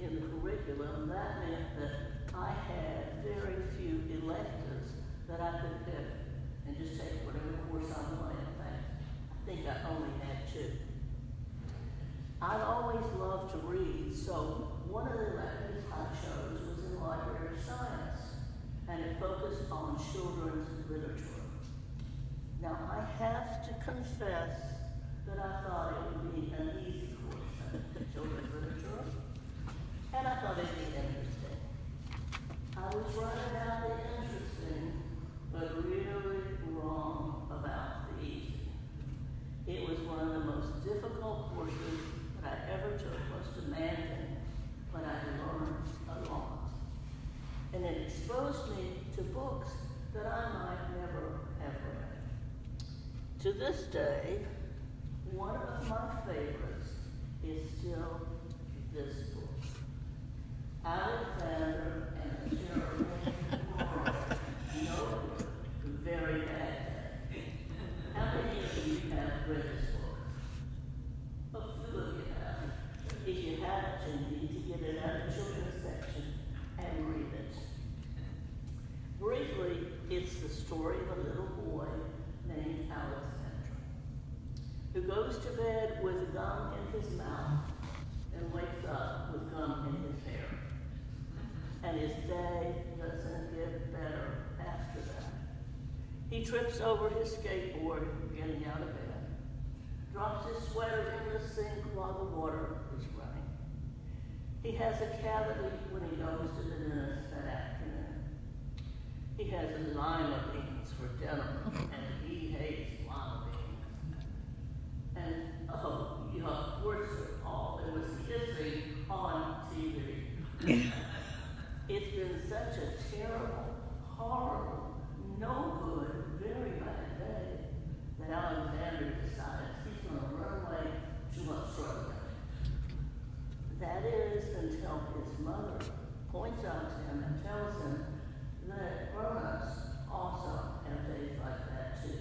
in the curriculum, that meant that I had very few electives that I could pick and just take whatever course I wanted. In fact, I think I only had 2. I'd always loved to read, so one of the electives I chose was in library science, and it focused on children's literature. Now, I have to confess that I thought it would be an easy course, children's literature, and I thought it'd be interesting. I was right about the interesting, but really wrong about the easy. It was one of the most difficult courses that I ever took, most demanding, but I learned a lot. And it exposed me to books that I might never have read. To this day, one of my favorites is still this book, Alexander and the Terrible World. No, very bad day. How many of you have read this book? A few of you have. If you haven't, you need to get it out of the children's section and read it. Briefly, it's the story of a little boy named Alexander, who goes to bed with gum in his mouth and wakes up with gum in his hair. And his day doesn't get better after that. He trips over his skateboard getting out of bed, drops his sweater in the sink while the water is running. He has a cavity when he goes to the dentist that afternoon. He has lima beans for dinner, and he hates lima beans. And, oh, yuck, worst of all, it was kissing on TV. It's been such a terrible, horrible, no good, very bad day that Alexander decides he's going to run away to Australia. That is until his mother points out to him and tells him that grown-ups also have days like that too,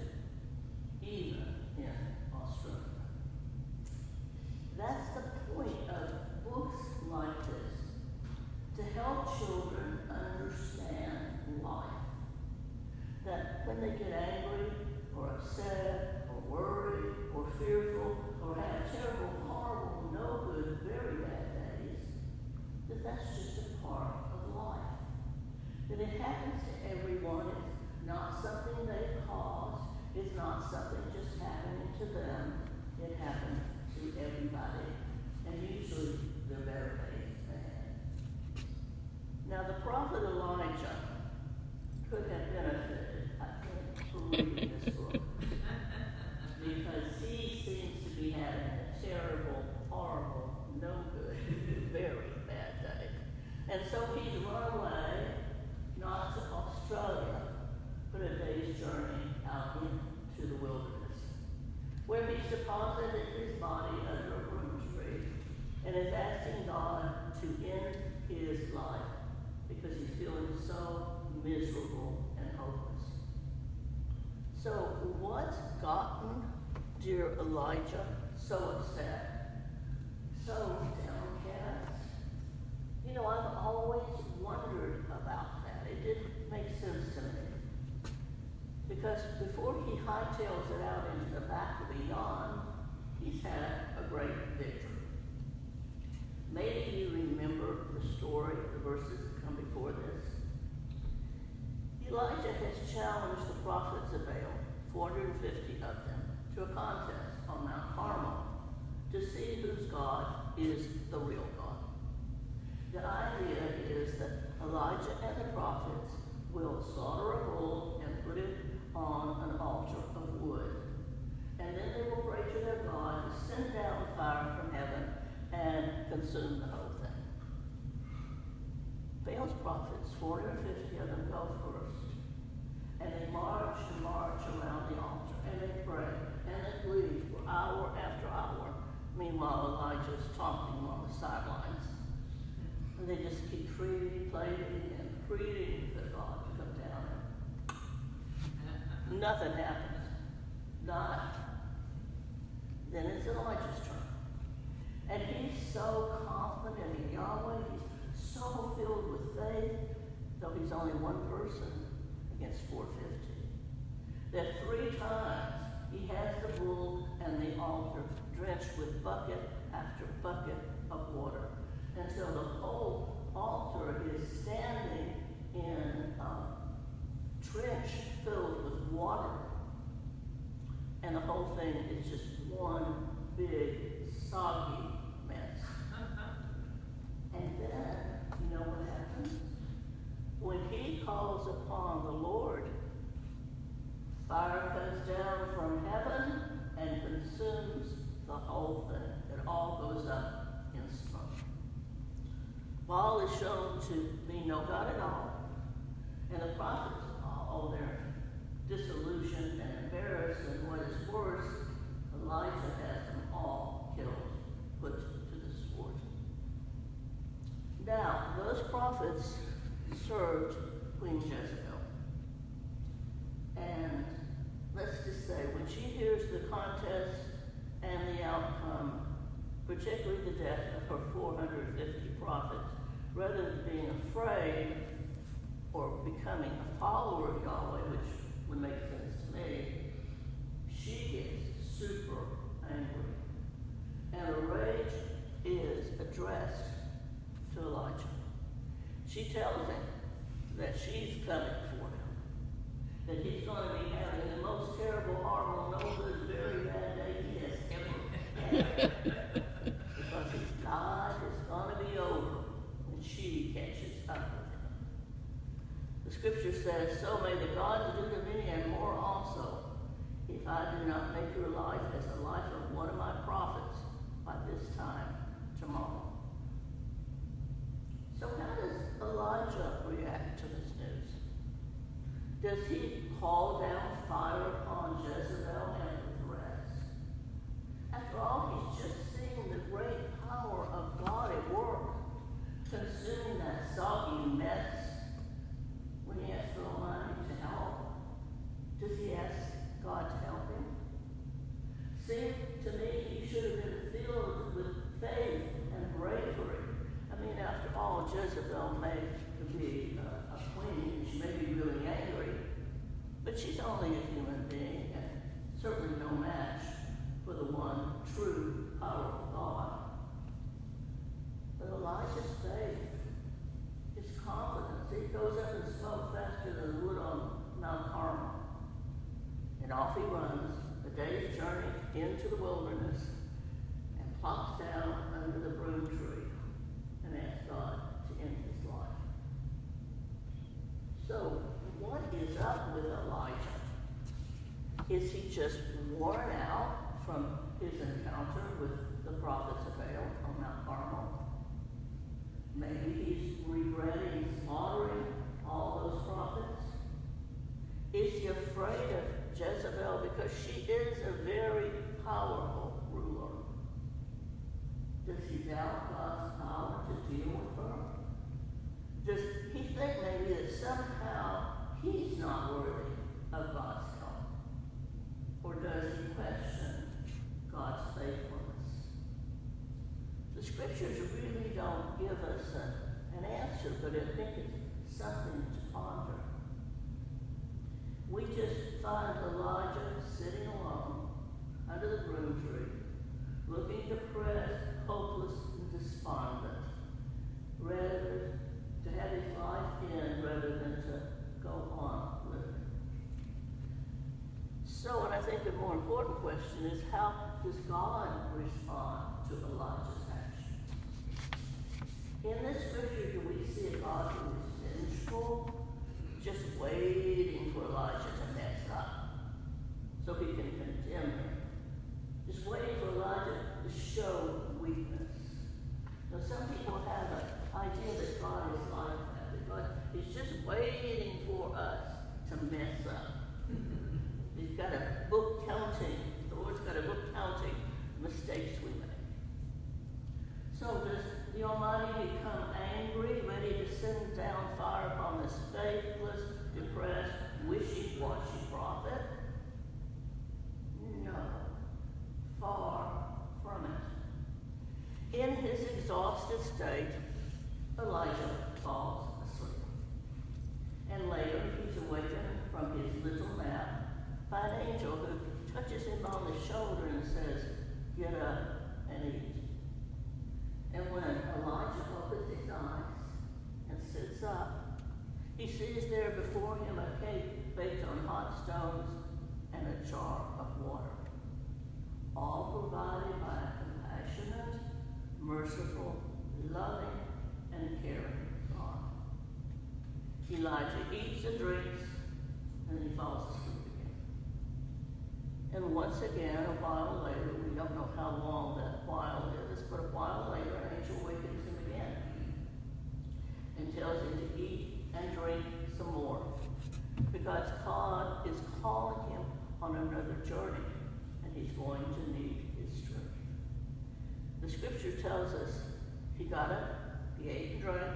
even in Australia. That's the point of books like this, to help children understand life. That when they get angry, or upset, or worried, or fearful, or have terrible, horrible, no good, very bad days, that that's just a part of life. That it happens to everyone. It's not something they've caused. It's not something just happening to them. It happens to everybody, and usually the better days bad. Now, the prophet Elijah could have benefited, I think, from reading this book, because he seems to be having a terrible, horrible, no good, very bad day. And so he's run away, not to Australia, but a day's journey out into the wilderness, where he's deposited his body under a broom tree and is asking God to end his life because he's feeling so miserable and hopeless. So what's gotten dear Elijah so upset, so downcast? You know, I've always wondered about that. It didn't make sense to me. Because before he hightails it out into the back of beyond, he's had a great victory. Maybe you remember the story, the verses that come before this. Elijah has challenged the prophets of Baal, 450 of them, to a contest on Mount Carmel to see whose God is the real God. The idea is that Elijah and the prophets will slaughter a bull and put it on an altar of wood. And then they will pray to their God to send down fire from heaven and consume the whole thing. Baal's prophets, 450 of them, go first. And they march and march around the altar. And they pray. And they bleed for hour after hour. Meanwhile, Elijah's talking on the sidelines. And they just keep pleading and pleading for God to come down. Nothing happens. Not. Then it's Elijah's turn. And he's so confident in Yahweh, only one person against 450. That 3 times he has the bull and the altar drenched with bucket after bucket of water until the whole altar is standing in a trench filled with water. And the whole thing is just one big soggy mess. And then, you know what happens? When he calls upon the Lord, fire comes down from heaven and consumes the whole thing. It all goes up in smoke. Baal is shown to be no God at all. And the prophets, oh, they're disillusioned and embarrassed, and what is worse, Elijah has them all killed, put to the sword. Now, those prophets served Queen Jezebel. And let's just say, when she hears the contest and the outcome, particularly the death of her 450 prophets, rather than being afraid or becoming a follower of Yahweh, which would make sense to me, she gets super angry. And her rage is addressed to Elijah. She tells him that she's coming for him, that he's going to be having the most terrible, horrible, no good, very bad day he has ever had. Because his life is going to be over when she catches up with him. The scripture says, so may the gods do to me and more also, if I do not make your life as the life of one of my prophets by this time tomorrow. So how does Elijah react to this news? Does he call down fire upon Jezebel and the rest? After all, he's just seen the great power of God at work, consuming that soggy mess. When he asks the Almighty to help, does he ask God to help him? Seems to me he should have been filled with faith and bravery. I mean, after all, Jezebel may be a queen, she may be really angry, but she's only a human being and certainly no match for the one true, powerful God. But Elijah's faith, his confidence, he goes up in smoke faster than wood on Mount Carmel. And off he runs, a day's journey into the wilderness, and plops down under the broom tree and asks God to end his life. So, what is up with Elijah? Is he just worn out from his encounter with the prophets of Baal on Mount Carmel? Maybe he's regretting slaughtering all those prophets? Is he afraid of Jezebel because she is a very powerful ruler? Does he doubt God's power to deal with her? Does he think maybe that somehow he's not worthy of God's help? Or does he question God's faithfulness? The scriptures really don't give us an answer, but I think it's something to ponder. We just find Elijah sitting alone under the broom tree, looking depressed, hopeless, and despondent, rather to have his life end rather than to go on living. So, and I think the more important question is, how does God respond to Elijah's action? In this scripture, do we see a God who is vengeful, just waiting for Elijah to mess up so he can condemn him? Just waiting for Elijah to show weakness. Now, some people have an idea that God is like that God is just waiting for us to mess up. He's got a book counting, the Lord's got a book counting mistakes we make. So does the Almighty become angry, ready to send down fire upon this faithless, depressed, wishy-washy prophet? No, far from it. In his exhausted state, Elijah falls asleep. by an angel who touches him on the shoulder and says, "Get up and eat." And when Elijah opens his eyes and sits up, he sees there before him a cake baked on hot stones and a jar of water, all provided by a compassionate, merciful, loving, and caring God. Elijah eats and drinks, and then he falls asleep again. And once again, a while later, we don't know how long that while is, but a while later, an angel wakens him again and tells him to eat and drink some more, because God is calling him on another journey, and he's going to need his strength. The scripture tells us he got up, he ate and drank,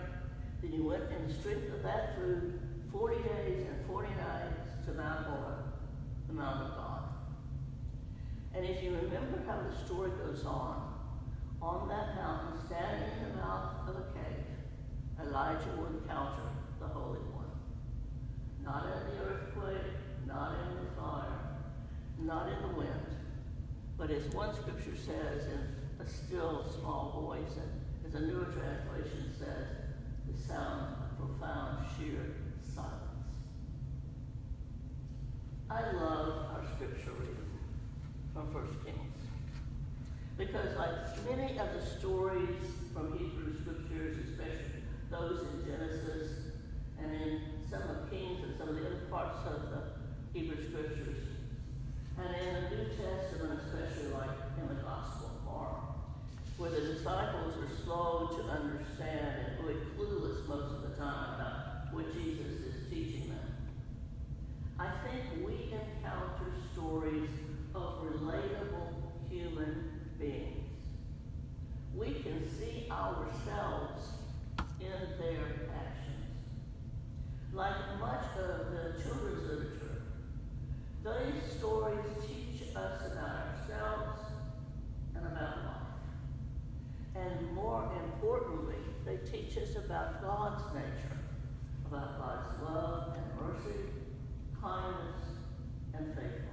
then he went in the strength of that food 40 days and 40 nights to Mount Horeb, the Mount of God. And if you remember how the story goes on that mountain, standing in the mouth of a cave, Elijah will encounter the Holy One. Not in the earthquake, not in the fire, not in the wind, but as one scripture says, in a still small voice, and as a newer translation says, the sound of profound, sheer silence. I love our scripture reading from 1 Kings, because like many of the stories from Hebrew scriptures, especially those in Genesis and in some of Kings and some of the other parts of the Hebrew scriptures, and in the New Testament, especially like in the Gospel of Mark, where the disciples are slow to understand and really clueless most of the time about what Jesus is teaching them. I think we encounter stories of relatable human beings. We can see ourselves in their actions. Like much of the children's literature, these stories teach us about ourselves and about life. And more importantly, they teach us about God's nature, about God's love and mercy, kindness, and faithfulness.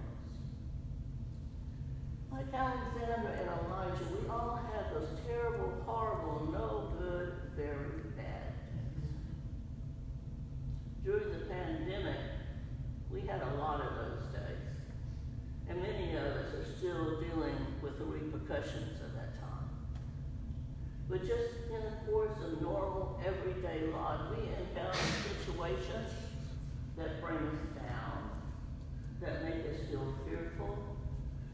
Like Alexander and Elijah, we all have those terrible, horrible, no good, very bad days. During the pandemic, we had a lot of those days, and many of us are still dealing with the repercussions of that time. But just in the course of normal, everyday life, we encounter situations that bring us down, that make us feel fearful,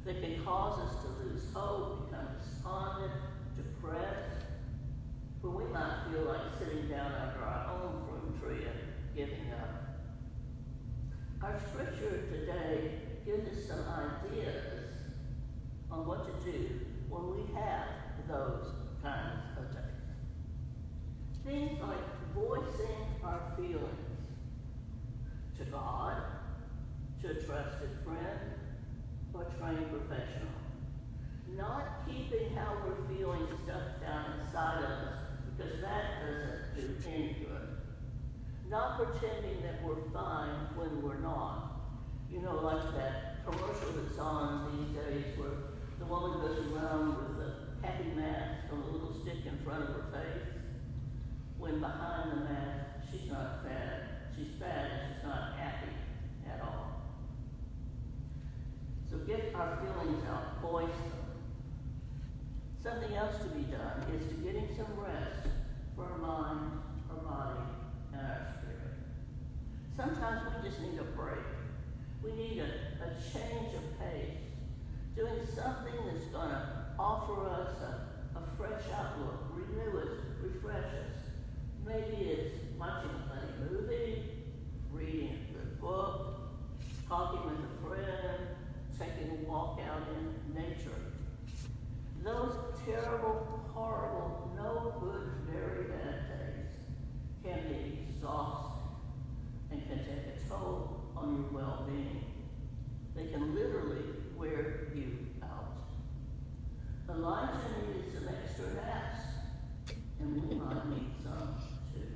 that can cause us to lose hope, become despondent, depressed, where we might feel like sitting down under our own fruit tree and giving up. Our scripture today gives us some ideas on what to do when we have those kinds of days. Things like voicing our feelings to God, to a trusted friend, or trained professional. Not keeping how we're feeling stuffed down inside of us, because that doesn't do any good. Not pretending that we're fine when we're not. You know, like that commercial that's on these days where the woman goes around with the happy mask on a little stick in front of her face, when behind the mask, she's not sad. She's sad and she's not happy at all. So get our feelings out, voice them. Something else to be done is to getting some rest for our mind, our body, and our spirit. Sometimes we just need a break. We need a change of pace, doing something that's going to offer us a fresh outlook, renew us, refresh us. Maybe it's watching a funny movie, reading a good book, talking with a friend, taking a walk out in nature. Those terrible, horrible, no good, very bad days can be exhausting and can take a toll on your well-being. They can literally wear you out. Elijah needed some extra naps, and we might need some too.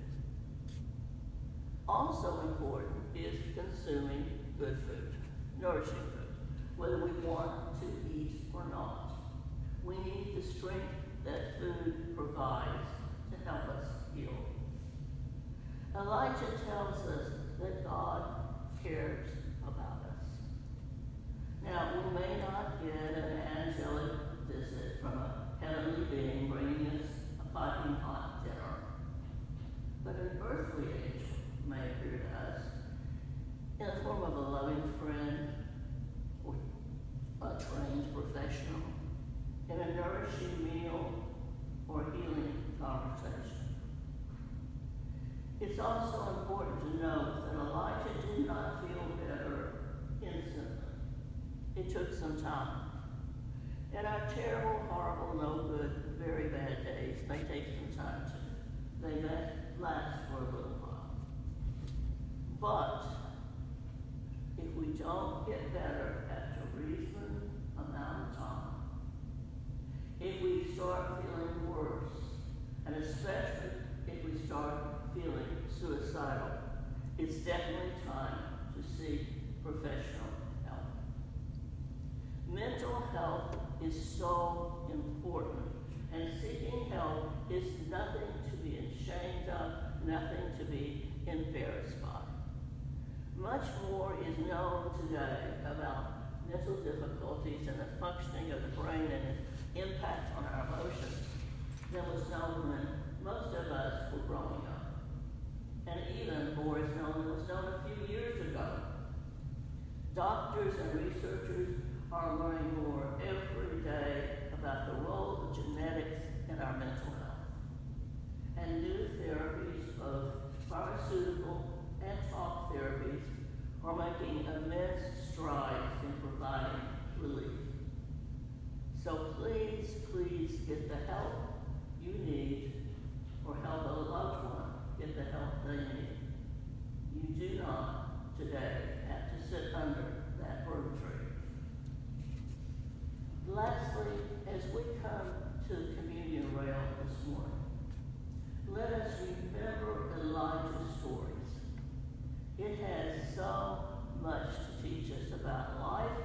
Also important is consuming good food. nourishing food, whether we want to eat or not. We need the strength that food provides to help us heal. Elijah tells us that God cares about us. Now, we may not get an angelic visit from a heavenly being bringing us a piping hot dinner, but an earthly angel may appear to us in the form of a loving friend or a trained professional, in a nourishing meal or healing conversation. It's also important to note that Elijah did not feel better instantly. It took some time. And our terrible, horrible, no good, very bad days may take some time too. They may last for a little while. But if we don't get better after a reasonable amount of time, if we start feeling worse, and especially if we start feeling suicidal, it's definitely time to seek professional help. Mental health is so important, and seeking help is nothing to be ashamed of, nothing to be embarrassed by. Much more is known today about mental difficulties and the functioning of the brain and its impact on our emotions than was known when most of us were growing up. And even more is known than was known a few years ago. Doctors and researchers are learning more every day about the role of genetics in our mental health. And new therapies, both pharmaceutical and talk therapies, are making immense strides in providing relief. So please, please get the help you need, or help a loved one get the help they need. You do not today have to sit under that broom tree. Lastly, as we come to the communion rail this morning, let us remember Elijah's stories. It has so much to teach us about life